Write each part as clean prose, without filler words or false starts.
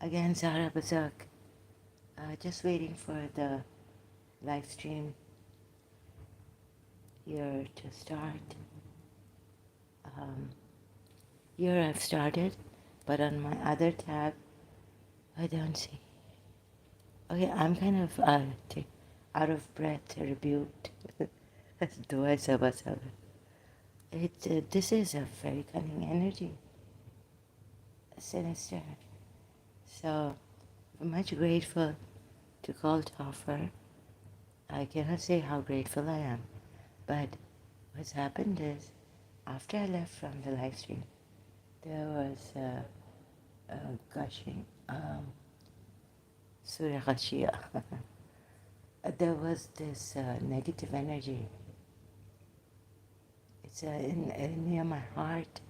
Again, Zara Bazak, just waiting for the live stream here to start. Um, Here I've started, but on my other tab, I don't see. Okay, I'm kind of out of breath, rebuked. Dua Saba Saba. This is a very cunning energy, sinister. So, I'm much grateful to call to offer. I cannot say how grateful I am, but what's happened is, after I left from the live stream, there was gushing Surya Ex-Shia. There was this negative energy. It's near my heart,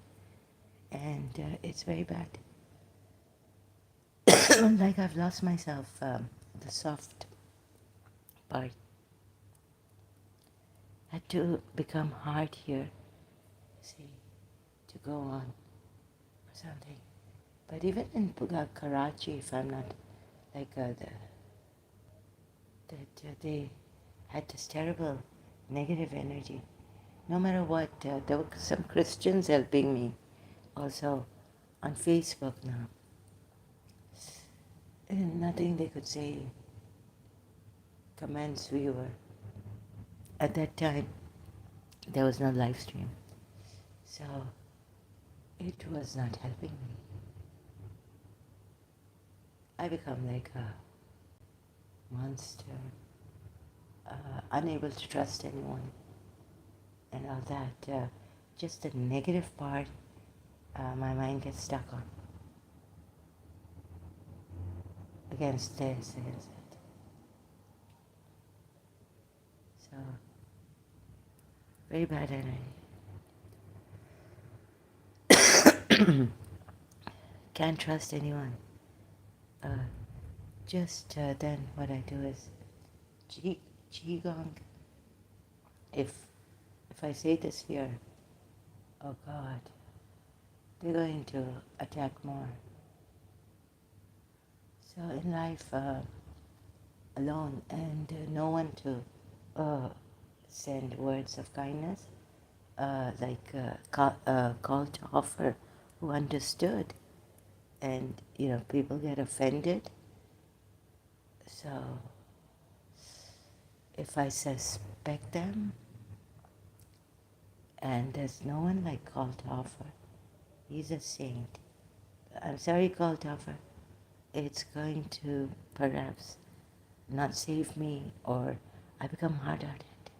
and it's very bad. Like I've lost myself, the soft part had to become hard here, see, to go on or something. But even in Karachi, if I'm not like they had this terrible negative energy. No matter what, there were some Christians helping me also on Facebook now. And nothing they could say comments we were. At that time, there was no live stream. So it was not helping me. I become like a monster, unable to trust anyone and all that. Just the negative part, my mind gets stuck on. Against this, against that. So, very bad energy. Can't trust anyone. Just then what I do is Qigong. If I say this here, oh God, they're going to attack more. So in life, alone and no one to send words of kindness, call to offer, who understood, and people get offended. So if I suspect them, and there's no one like call to offer, he's a saint. I'm sorry, call to offer. It's going to perhaps not save me, or I become hard-hearted.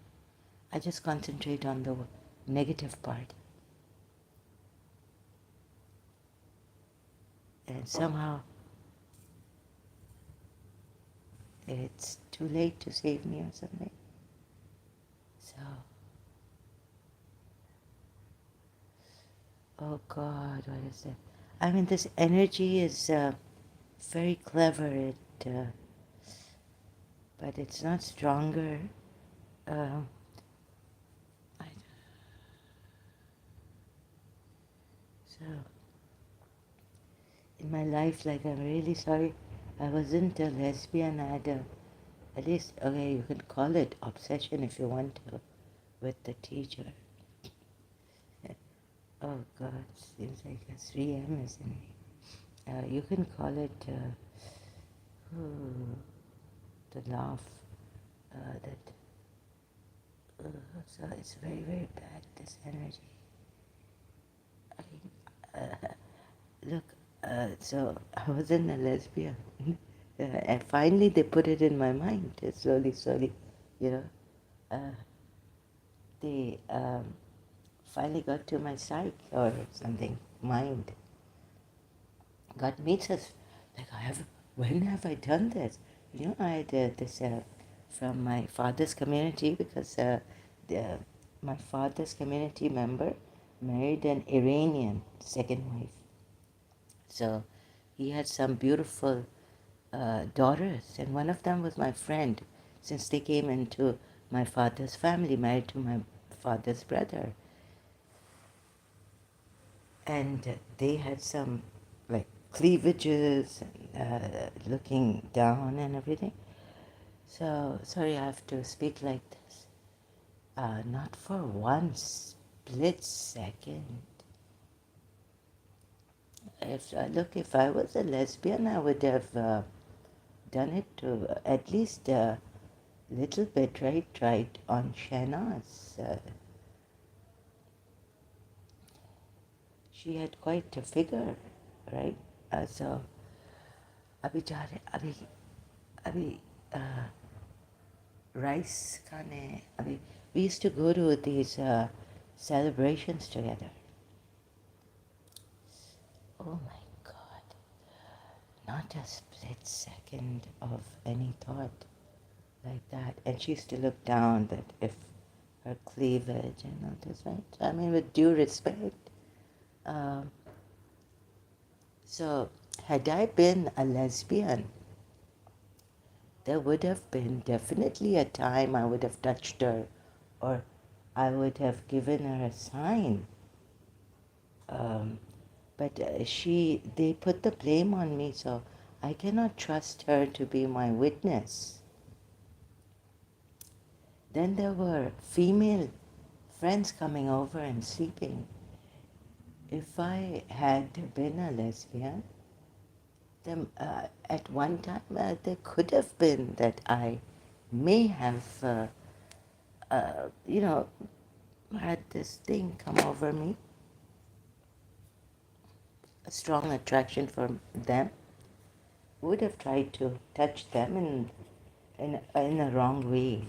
I just concentrate on the negative part. And somehow it's too late to save me or something. So, oh God, what is it? I mean, this energy is very clever, but it's not stronger. Uh, I, so, in my life, like, I'm really sorry, I wasn't a lesbian. I had at least, okay, you can call it obsession if you want to, with the teacher. Oh God, seems like a 3M is in me. You can call it the laugh so it's very, very bad, this energy. Look, so I wasn't a lesbian. And finally they put it in my mind, slowly, you know. They finally got to my psyche or something, mind. God meets us. Like, when have I done this? I had this from my father's community, because my father's community member married an Iranian second wife. So he had some beautiful daughters, and one of them was my friend, since they came into my father's family, married to my father's brother. And they had some like cleavages and looking down and everything. So, sorry, I have to speak like this. Not for one split second. If I was a lesbian, I would have done it to at least a little bit, right? Tried on Shehnaaz. She had quite a figure, right? So, अभी जा रहे अभी अभी rice खाने अभी we used to go to these celebrations together. Oh my God. Not a split second of any thought like that. And she used to look down that if her cleavage and all this, right? I mean, with due respect. Um, so, had I been a lesbian, there would have been definitely a time I would have touched her or I would have given her a sign. Um, but they put the blame on me, so I cannot trust her to be my witness. Then there were female friends coming over and sleeping. If I had been a lesbian, then at one time there could have been that I may have, had this thing come over me, a strong attraction for them, would have tried to touch them in a wrong way.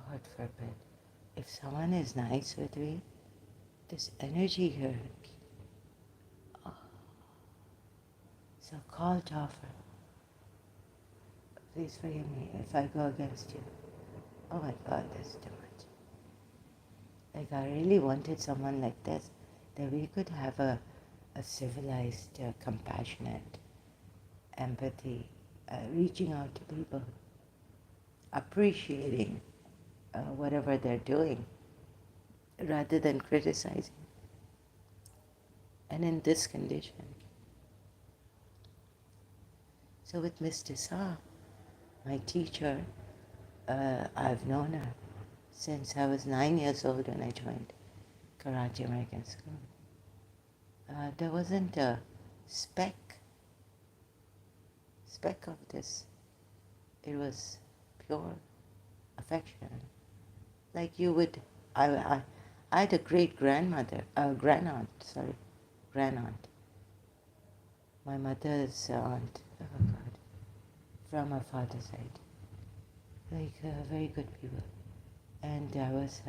God forbid. If someone is nice with me, this energy here. Oh. So call Jaffer. Please forgive me if I go against you. Oh my God, that's too much. Like I really wanted someone like this, that we could have a civilized, compassionate empathy, reaching out to people, appreciating whatever they're doing, rather than criticizing. And in this condition. So with Miss Desa, my teacher, I've known her since I was 9 years old when I joined Karachi American School. There wasn't a speck of this. It was pure affection. Like you would, I had a grandaunt, my mother's aunt, oh God, from her father's side. Like very good people. And I was,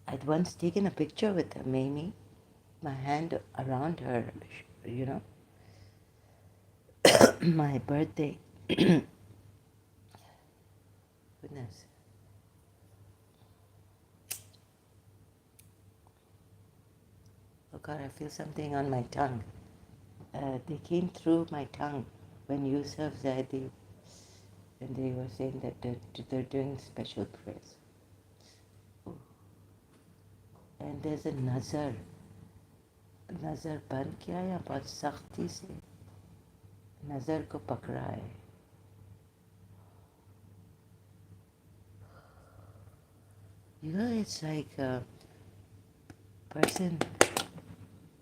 I'd once taken a picture with her, Mamie, my hand around her, my birthday. Goodness. Oh God, I feel something on my tongue. They came through my tongue when Yusuf Zaidi, and they were saying that they're doing special prayers. And there's a nazar बंद किया या बहुत सख्ती से नज़र को पकड़ा है. You know, it's like a person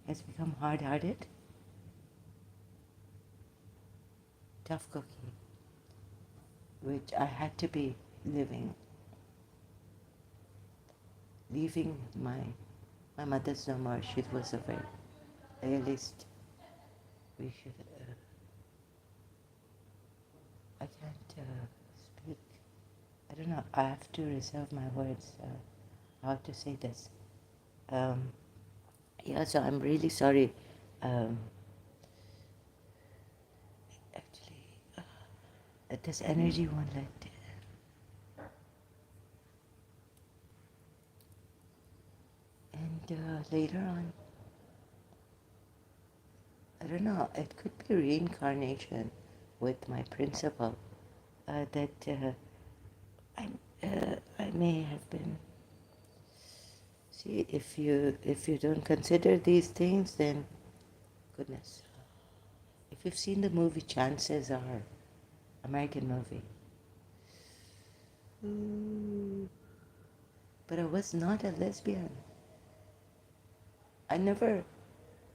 has become hard-hearted, tough cookie, which I had to be leaving my mother's no more. She was a very realist. We should. I can't speak. I don't know. I have to reserve my words. How to say this? Yeah. So I'm really sorry. Actually, this energy won't let. And later on, I don't know, it could be reincarnation with my principal. That I, I may have been. See, if you don't consider these things, then goodness. If you've seen the movie, chances are, American movie. Ooh. But I was not a lesbian. I never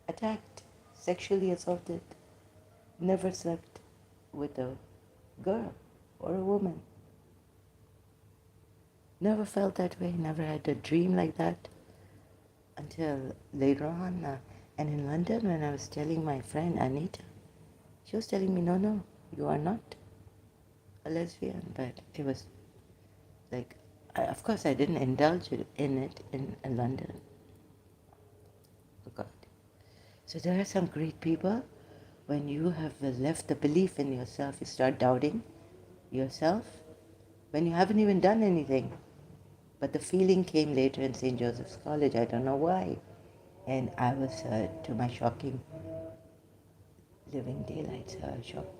attacked, sexually assaulted, never slept with a girl or a woman. Never felt that way, never had a dream like that until later on. And in London, when I was telling my friend Anita, she was telling me, no, no, you are not a lesbian. But it was like, of course, I didn't indulge in it in London. Oh, God. So there are some great people. When you have left the belief in yourself, you start doubting yourself when you haven't even done anything. But the feeling came later in St. Joseph's College. I don't know why. And I was, to my shocking, living daylights,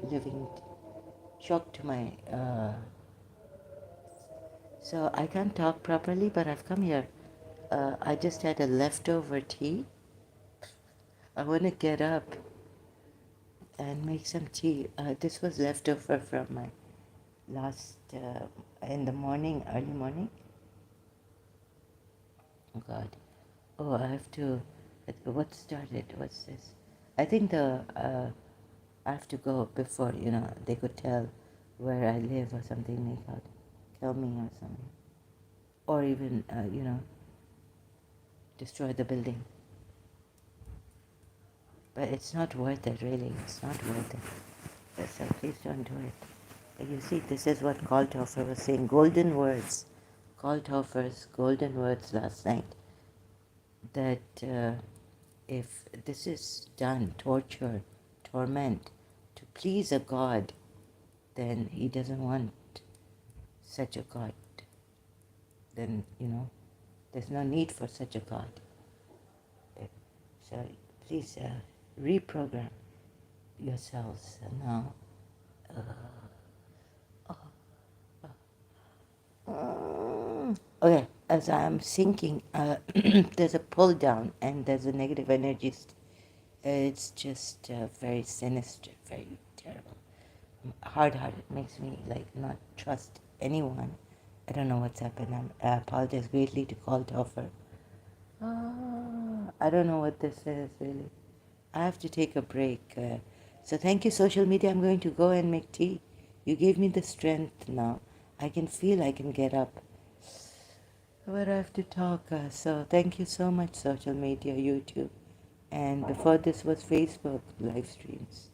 living shock to my. So I can't talk properly, but I've come here. I just had a leftover tea. I want to get up and make some tea. This was leftover from my last in the morning, early morning. Oh God. Oh, I have to. What started? What's this? I think I have to go before they could tell where I live or something. Make out, kill me or something, or even destroy the building. But it's not worth it, really. It's not worth it. So please don't do it. But you see, this is what Kalthofer was saying. Golden words. Kalthofer's golden words last night. That if this is done, torture, torment, to please a God, then he doesn't want such a God. Then, there's no need for such a God. So please reprogram yourselves now. Okay, as I'm sinking, there's a pull down and there's a negative energy. It's just very sinister, very terrible. Hard-hearted, makes me like not trust anyone. I don't know what's happened. I apologize greatly to call to offer. I don't know what this is really. I have to take a break. So thank you, social media. I'm going to go and make tea. You gave me the strength now. I can feel I can get up. But I have to talk. So thank you so much, social media, YouTube. And before this was Facebook live streams.